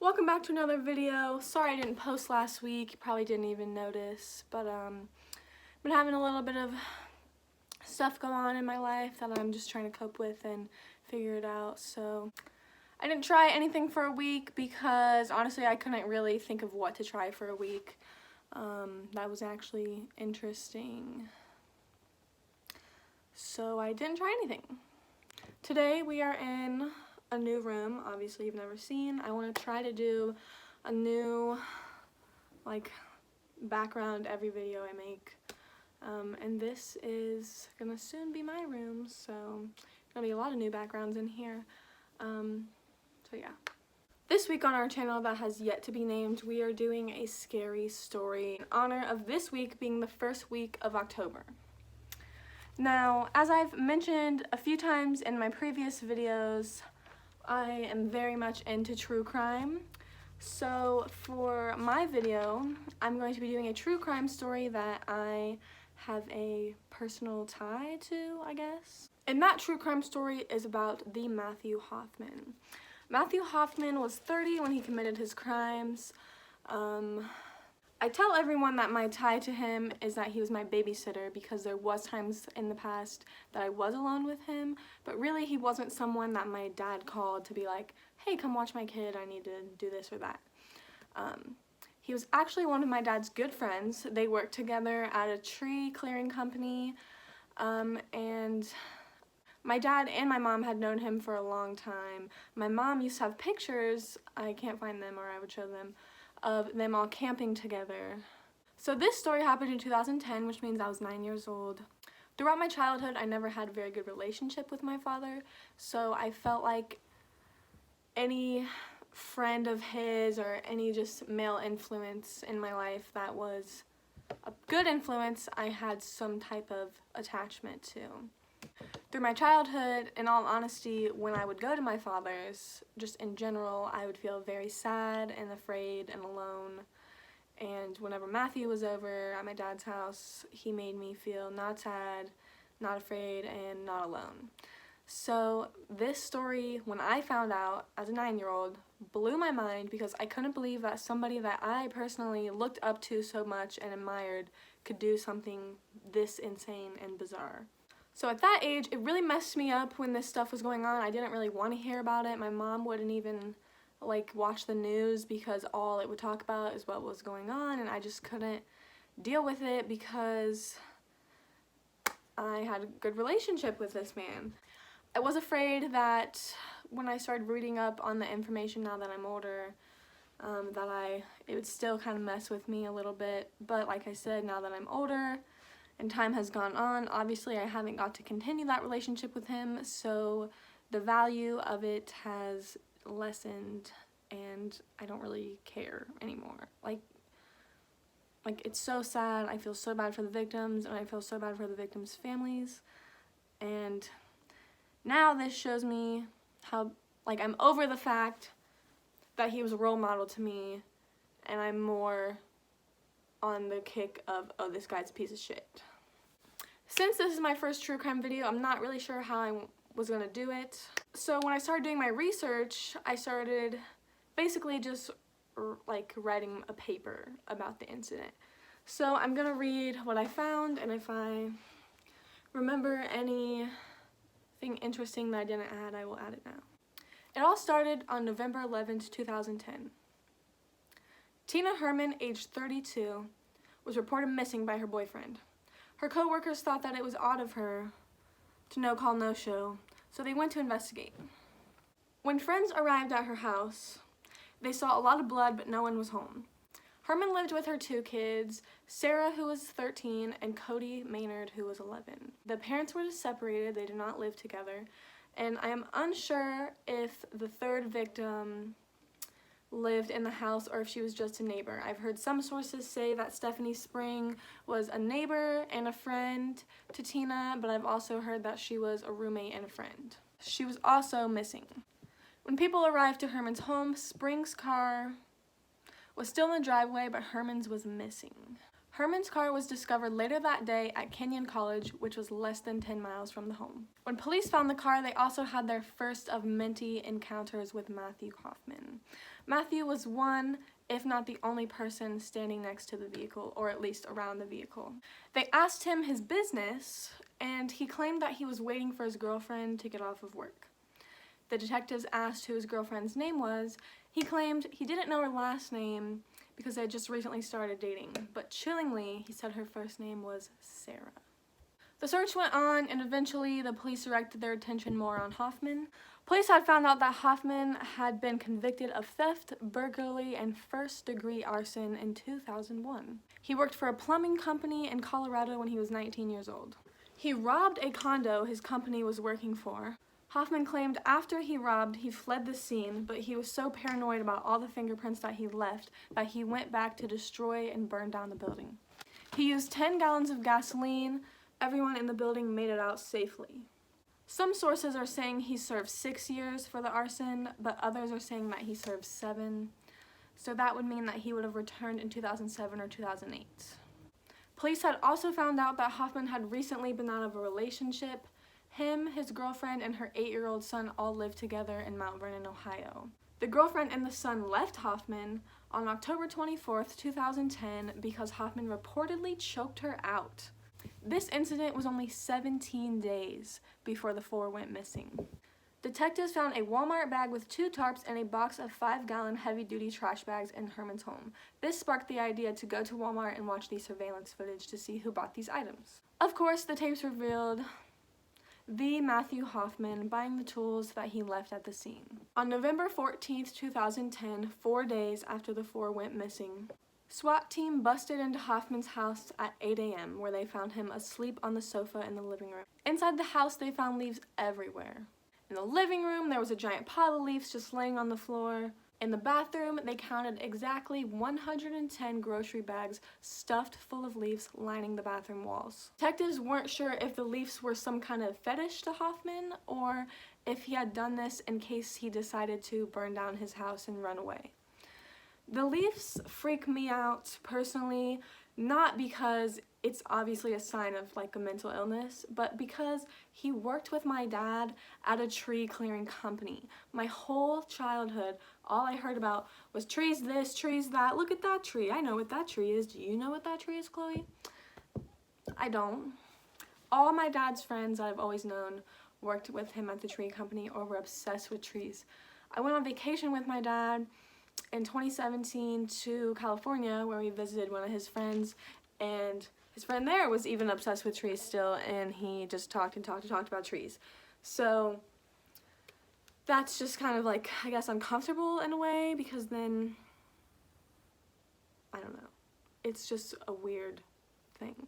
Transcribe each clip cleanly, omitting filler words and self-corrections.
Welcome back to another video. Sorry I didn't post last week. You probably didn't even notice, but been having a little bit of stuff go on in my life that I'm just trying to cope with and figure it out. So I didn't try anything for a week because honestly I couldn't really think of what to try for a week. That was actually interesting. So I didn't try anything. Today we are in a new room, obviously you've never seen. I want to try to do a new background every video I make, and this is gonna soon be my room, so gonna be a lot of new backgrounds in here. So yeah, this week on our channel that has yet to be named, we are doing a scary story in honor of this week being the first week of October. Now, as I've mentioned a few times in my previous videos, I am very much into true crime. So for my video, I'm going to be doing a true crime story that I have a personal tie to, I guess. And that true crime story is about the Matthew Hoffman. Matthew Hoffman was 30 when he committed his crimes. I tell everyone that my tie to him is that he was my babysitter because there was times in the past that I was alone with him, but really he wasn't someone that my dad called to be like, hey, come watch my kid, I need to do this or that. He was actually one of my dad's good friends. They worked together at a tree clearing company, and my dad and my mom had known him for a long time. My mom used to have pictures, I can't find them or I would show them, of them all camping together. So this story happened in 2010, which means I was 9 years old. Throughout my childhood, I never had a very good relationship with my father, so I felt like any friend of his or any just male influence in my life that was a good influence, I had some type of attachment to. Through my childhood, in all honesty, when I would go to my father's, just in general, I would feel very sad and afraid and alone. And whenever Matthew was over at my dad's house, he made me feel not sad, not afraid, and not alone. So this story, when I found out as a 9-year-old, blew my mind because I couldn't believe that somebody that I personally looked up to so much and admired could do something this insane and bizarre. So at that age, it really messed me up when this stuff was going on. I didn't really want to hear about it. My mom wouldn't even watch the news because all it would talk about is what was going on, and I just couldn't deal with it because I had a good relationship with this man. I was afraid that when I started reading up on the information now that I'm older, it would still kind of mess with me a little bit. But like I said, now that I'm older and time has gone on, obviously I haven't got to continue that relationship with him, so the value of it has lessened and I don't really care anymore. Like it's so sad. I feel so bad for the victims and I feel so bad for the victims' families, and now this shows me how I'm over the fact that he was a role model to me, and I'm more on the kick of, oh, this guy's a piece of shit. Since this is my first true crime video, I'm not really sure how I was gonna do it. So when I started doing my research, I started basically just writing a paper about the incident. So I'm gonna read what I found, and if I remember anything interesting that I didn't add, I will add it now. It all started on November 11th, 2010. Tina Herman, aged 32, was reported missing by her boyfriend. Her co-workers thought that it was odd of her to no call, no show, so they went to investigate. When friends arrived at her house, they saw a lot of blood, but no one was home. Herman lived with her 2 kids, Sarah, who was 13, and Cody Maynard, who was 11. The parents were separated, they did not live together, and I am unsure if the 3rd victim lived in the house or if she was just a neighbor. I've heard some sources say that Stephanie Spring was a neighbor and a friend to Tina, but I've also heard that she was a roommate and a friend. She was also missing. When people arrived to Herman's home, Spring's car was still in the driveway, but Herman's was missing. Herman's car was discovered later that day at Kenyon College, which was less than 10 miles from the home. When police found the car, they also had their first of many encounters with Matthew Hoffman. Matthew was one, if not the only person standing next to the vehicle, or at least around the vehicle. They asked him his business, and he claimed that he was waiting for his girlfriend to get off of work. The detectives asked who his girlfriend's name was. He claimed he didn't know her last name because they had just recently started dating, but chillingly, he said her first name was Sarah. The search went on, and eventually the police directed their attention more on Hoffman. Police had found out that Hoffman had been convicted of theft, burglary, and first-degree arson in 2001. He worked for a plumbing company in Colorado when he was 19 years old. He robbed a condo his company was working for. Hoffman claimed after he robbed, he fled the scene, but he was so paranoid about all the fingerprints that he left that he went back to destroy and burn down the building. He used 10 gallons of gasoline. Everyone in the building made it out safely. Some sources are saying he served 6 years for the arson, but others are saying that he served 7. So that would mean that he would have returned in 2007 or 2008. Police had also found out that Hoffman had recently been out of a relationship. Him, his girlfriend, and her 8-year-old son all lived together in Mount Vernon, Ohio. The girlfriend and the son left Hoffman on October 24th, 2010 because Hoffman reportedly choked her out. This incident was only 17 days before the 4 went missing. Detectives found a Walmart bag with 2 tarps and a box of 5-gallon heavy-duty trash bags in Herman's home. This sparked the idea to go to Walmart and watch the surveillance footage to see who bought these items. Of course, the tapes revealed the Matthew Hoffman buying the tools that he left at the scene. On November 14th, 2010, 4 days after the 4 went missing, SWAT team busted into Hoffman's house at 8 a.m. where they found him asleep on the sofa in the living room. Inside the house, they found leaves everywhere. In the living room, there was a giant pile of leaves just laying on the floor. In the bathroom, they counted exactly 110 grocery bags stuffed full of leaves lining the bathroom walls. Detectives weren't sure if the leaves were some kind of fetish to Hoffman or if he had done this in case he decided to burn down his house and run away. The leaves freak me out personally, not because it's obviously a sign of like a mental illness, but because he worked with my dad at a tree clearing company. My whole childhood, all I heard about was trees this, trees that. Look at that tree. I know what that tree is. Do you know what that tree is, Chloe? I don't. All my dad's friends that I've always known worked with him at the tree company or were obsessed with trees. I went on vacation with my dad in 2017 to California where we visited one of his friends, and his friend there was even obsessed with trees still, and he just talked about trees. So that's just kind of like, I guess, uncomfortable in a way, because then, I don't know, it's just a weird thing.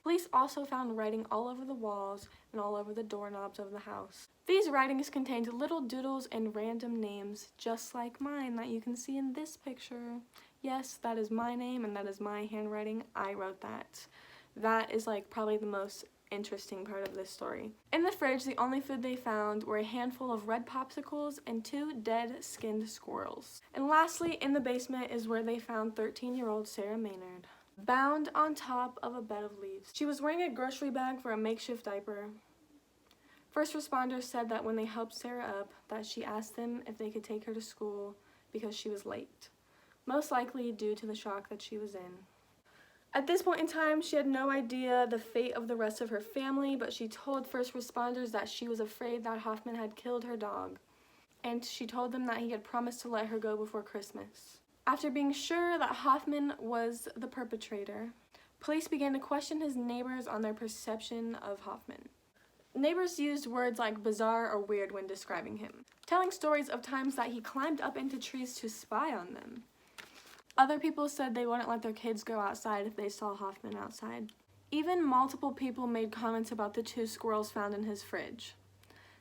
Police also found writing all over the walls and all over the doorknobs of the house. These writings contained little doodles and random names, just like mine that you can see in this picture. Yes, that is my name and that is my handwriting. I wrote that. That is like probably the most interesting part of this story. In the fridge, the only food they found were a handful of red popsicles and 2 dead skinned squirrels. And lastly, in the basement is where they found 13-year-old Sarah Maynard, bound on top of a bed of leaves. She was wearing a grocery bag for a makeshift diaper. First responders said that when they helped Sarah up, that she asked them if they could take her to school because she was late, most likely due to the shock that she was in. At this point in time, she had no idea the fate of the rest of her family, but she told first responders that she was afraid that Hoffman had killed her dog, and she told them that he had promised to let her go before Christmas. After being sure that Hoffman was the perpetrator, police began to question his neighbors on their perception of Hoffman. Neighbors used words like bizarre or weird when describing him, telling stories of times that he climbed up into trees to spy on them. Other people said they wouldn't let their kids go outside if they saw Hoffman outside. Even multiple people made comments about the 2 squirrels found in his fridge,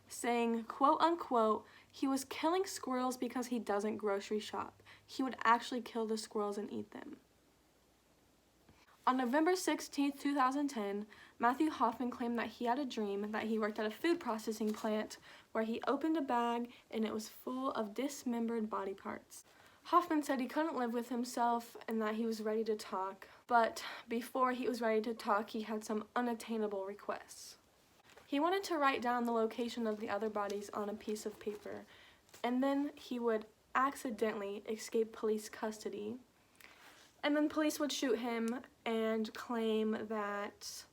saying, quote unquote, he was killing squirrels because he doesn't grocery shop. He would actually kill the squirrels and eat them. On November 16, 2010, Matthew Hoffman claimed that he had a dream that he worked at a food processing plant where he opened a bag and it was full of dismembered body parts. Hoffman said he couldn't live with himself and that he was ready to talk, but before he was ready to talk, he had some unattainable requests. He wanted to write down the location of the other bodies on a piece of paper, and then he would accidentally escape police custody. And then police would shoot him and claim that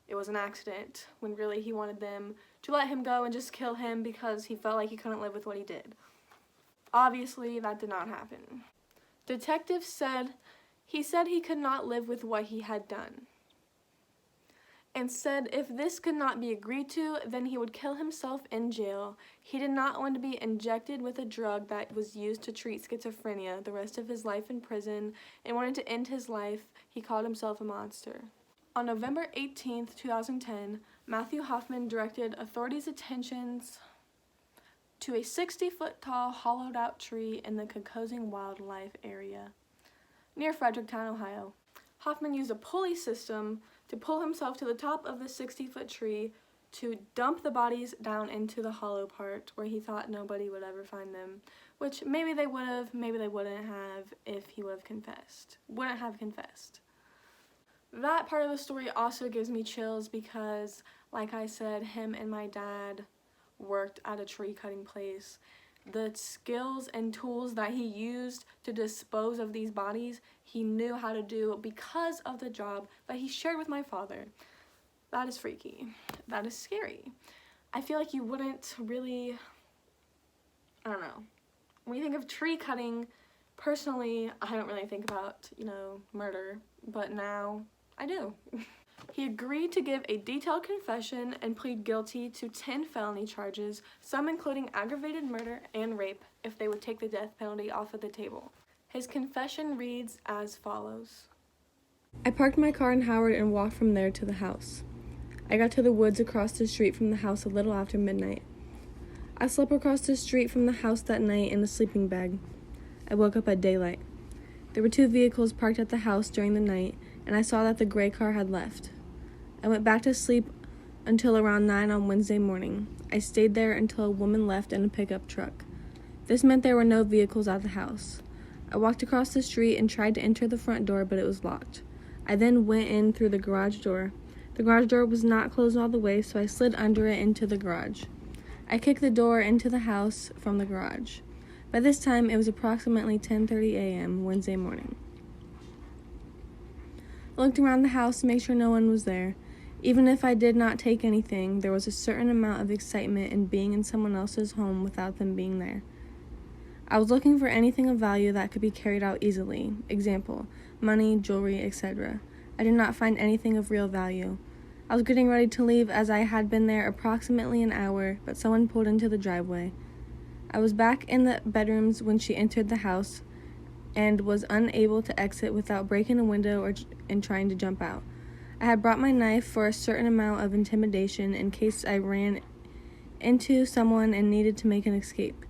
it was an accident, when really he wanted them to let him go and just kill him because he felt like he couldn't live with what he did. Obviously, that did not happen. Detectives said he could not live with what he had done, and said if this could not be agreed to, then he would kill himself in jail. He did not want to be injected with a drug that was used to treat schizophrenia the rest of his life in prison, and wanted to end his life. He called himself a monster. On November 18th, 2010, Matthew Hoffman directed authorities' attentions to a 60-foot-tall hollowed-out tree in the Kokosing Wildlife Area near Fredericktown, Ohio. Hoffman used a pulley system to pull himself to the top of the 60-foot tree to dump the bodies down into the hollow part where he thought nobody would ever find them, which maybe they would have, maybe they wouldn't have if he would have confessed. Wouldn't have confessed. That part of the story also gives me chills because, like I said, him and my dad worked at a tree cutting place. The skills and tools that he used to dispose of these bodies, he knew how to do because of the job that he shared with my father. That is freaky. That is scary. I feel like you wouldn't really, I don't know. When you think of tree cutting, personally, I don't really think about, murder, but now I do. He agreed to give a detailed confession and plead guilty to 10 felony charges, some including aggravated murder and rape, if they would take the death penalty off of the table. His confession reads as follows. I parked my car in Howard and walked from there to the house. I got to the woods across the street from the house a little after midnight. I slept across the street from the house that night in a sleeping bag. I woke up at daylight. There were 2 vehicles parked at the house during the night, and I saw that the gray car had left. I went back to sleep until around 9 on Wednesday morning. I stayed there until a woman left in a pickup truck. This meant there were no vehicles at the house. I walked across the street and tried to enter the front door, but it was locked. I then went in through the garage door. The garage door was not closed all the way, so I slid under it into the garage. I kicked the door into the house from the garage. By this time, it was approximately 10:30 a.m. Wednesday morning. I looked around the house to make sure no one was there. Even if I did not take anything, there was a certain amount of excitement in being in someone else's home without them being there. I was looking for anything of value that could be carried out easily. Example, money, jewelry, etc. I did not find anything of real value. I was getting ready to leave as I had been there approximately an hour, but someone pulled into the driveway. I was back in the bedrooms when she entered the house and was unable to exit without breaking a window and trying to jump out. I had brought my knife for a certain amount of intimidation in case I ran into someone and needed to make an escape.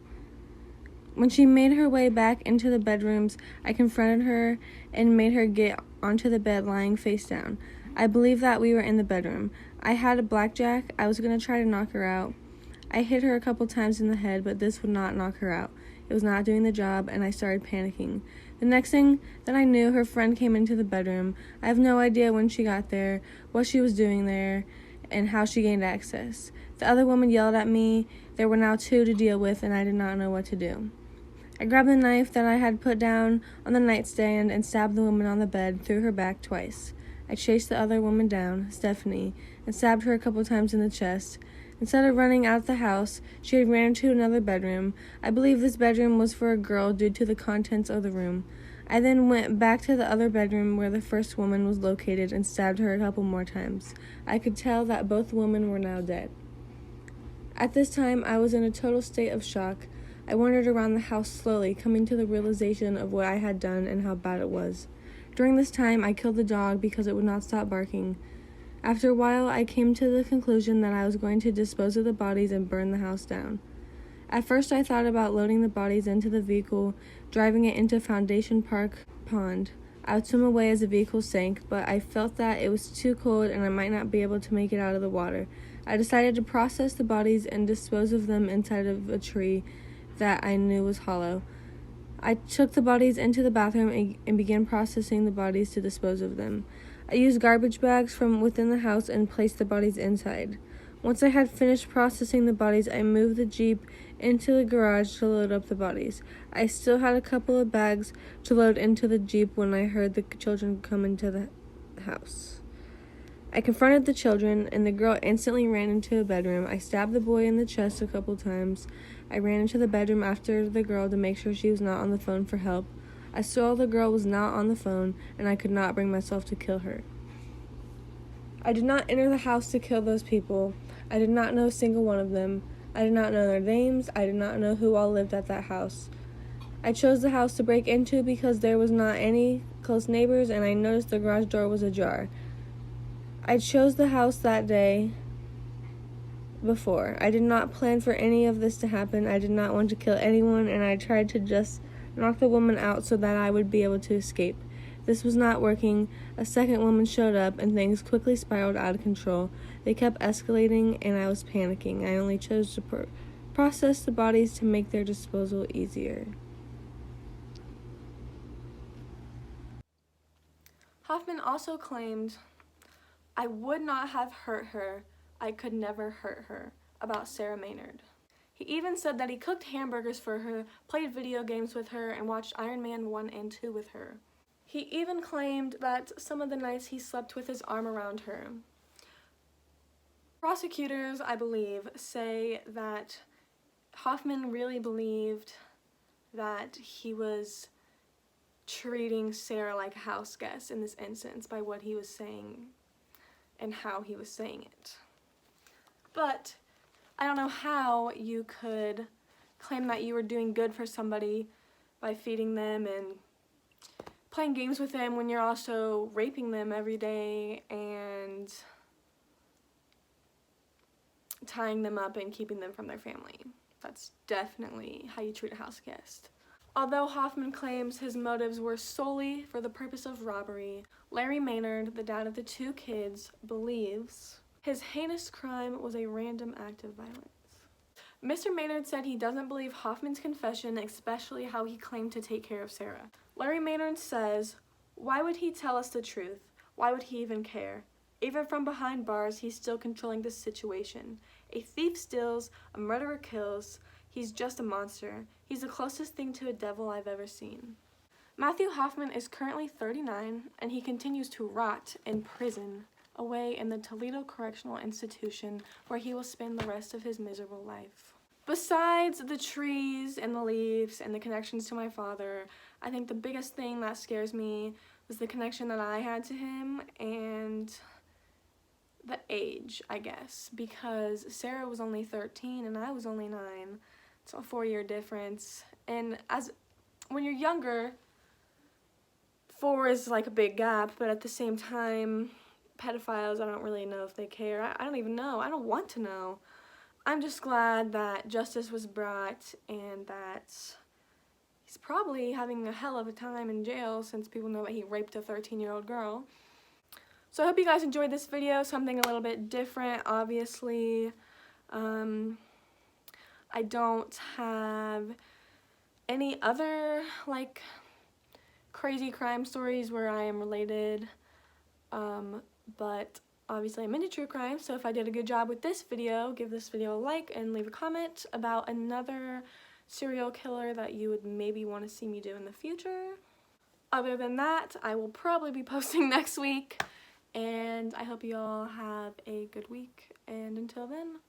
When she made her way back into the bedrooms, I confronted her and made her get onto the bed lying face down. I believe that we were in the bedroom. I had a blackjack. I was going to try to knock her out. I hit her a couple times in the head, but this would not knock her out. It was not doing the job, and I started panicking. The next thing that I knew, her friend came into the bedroom. I have no idea when she got there, what she was doing there, and how she gained access. The other woman yelled at me. There were now 2 to deal with, and I did not know what to do. I grabbed the knife that I had put down on the nightstand and stabbed the woman on the bed through her back twice. I chased the other woman down, Stephanie, and stabbed her a couple times in the chest. Instead of running out of the house, she had ran into another bedroom. I believe this bedroom was for a girl due to the contents of the room. I then went back to the other bedroom where the first woman was located and stabbed her a couple more times. I could tell that both women were now dead. At this time, I was in a total state of shock. I wandered around the house slowly, coming to the realization of what I had done and how bad it was. During this time, I killed the dog because it would not stop barking. After a while, I came to the conclusion that I was going to dispose of the bodies and burn the house down. At first, I thought about loading the bodies into the vehicle, driving it into Foundation Park Pond. I would swim away as the vehicle sank, but I felt that it was too cold and I might not be able to make it out of the water. I decided to process the bodies and dispose of them inside of a tree that I knew was hollow. I took the bodies into the bathroom and began processing the bodies to dispose of them. I used garbage bags from within the house and placed the bodies inside. Once I had finished processing the bodies, I moved the Jeep into the garage to load up the bodies. I still had a couple of bags to load into the Jeep when I heard the children come into the house. I confronted the children, and the girl instantly ran into a bedroom. I stabbed the boy in the chest a couple times. I ran into the bedroom after the girl to make sure she was not on the phone for help. I saw the girl was not on the phone, and I could not bring myself to kill her. I did not enter the house to kill those people. I did not know a single one of them. I did not know their names. I did not know who all lived at that house. I chose the house to break into because there was not any close neighbors, and I noticed the garage door was ajar. I chose the house that day before. I did not plan for any of this to happen. I did not want to kill anyone, and I tried to just knock the woman out so that I would be able to escape. This was not working. A second woman showed up, and things quickly spiraled out of control. They kept escalating, and I was panicking. I only chose to process the bodies to make their disposal easier. Hoffman also claimed, "I would not have hurt her. I could never hurt her," about Sarah Maynard. He even said that he cooked hamburgers for her, played video games with her, and watched Iron Man 1 and 2 with her. He even claimed that some of the nights he slept with his arm around her. Prosecutors, I believe, say that Hoffman really believed that he was treating Sarah like a house guest in this instance by what he was saying and how he was saying it. But I don't know how you could claim that you were doing good for somebody by feeding them and playing games with them when you're also raping them every day and tying them up and keeping them from their family. That's definitely how you treat a house guest. Although Hoffman claims his motives were solely for the purpose of robbery, Larry Maynard, the dad of the 2 kids, believes his heinous crime was a random act of violence. Mr. Maynard said he doesn't believe Hoffman's confession, especially how he claimed to take care of Sarah. Larry Maynard says, "Why would he tell us the truth? Why would he even care? Even from behind bars, he's still controlling the situation. A thief steals, a murderer kills. He's just a monster. He's the closest thing to a devil I've ever seen." Matthew Hoffman is currently 39, and he continues to rot in prison, away in the Toledo Correctional Institution, where he will spend the rest of his miserable life. Besides the trees and the leaves and the connections to my father, I think the biggest thing that scares me was the connection that I had to him and the age, I guess, because Sarah was only 13 and I was only 9. It's a 4-year difference, and when you're younger, 4 is like a big gap, but at the same time, pedophiles, I don't really know if they care. I don't even know. I don't want to know. I'm just glad that justice was brought and that he's probably having a hell of a time in jail since people know that he raped a 13-year-old girl. So I hope you guys enjoyed this video, something a little bit different, obviously. I don't have any other, like, crazy crime stories where I am related, but obviously I'm into true crime, so if I did a good job with this video, give this video a like and leave a comment about another serial killer that you would maybe want to see me do in the future. Other than that, I will probably be posting next week, and I hope you all have a good week, and until then,